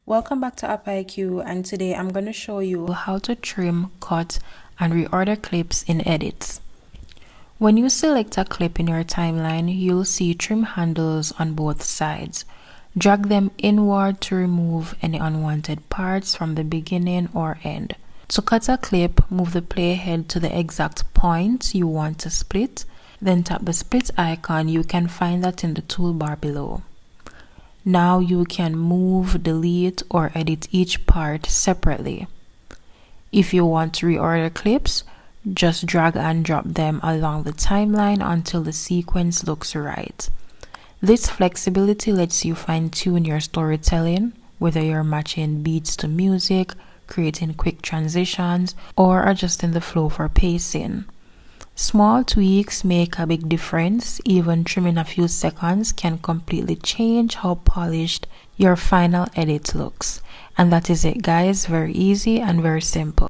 Welcome back to App IQ, and today I'm going to show you how to trim, cut, and reorder clips in edits. When you select a clip in your timeline, you'll see trim handles on both sides. Drag them inward to remove any unwanted parts from the beginning or end. To cut a clip, move the playhead to the exact point you want to split, then tap the split icon. You can find that in the toolbar below. Now you can move, delete, or edit each part separately. If you want to reorder clips, just drag and drop them along the timeline until the sequence looks right. This flexibility lets you fine-tune your storytelling, whether you're matching beats to music, creating quick transitions, or adjusting the flow for pacing. Small tweaks make a big difference. Even trimming a few seconds can completely change how polished your final edit looks. And that is it, guys. Very easy and very simple.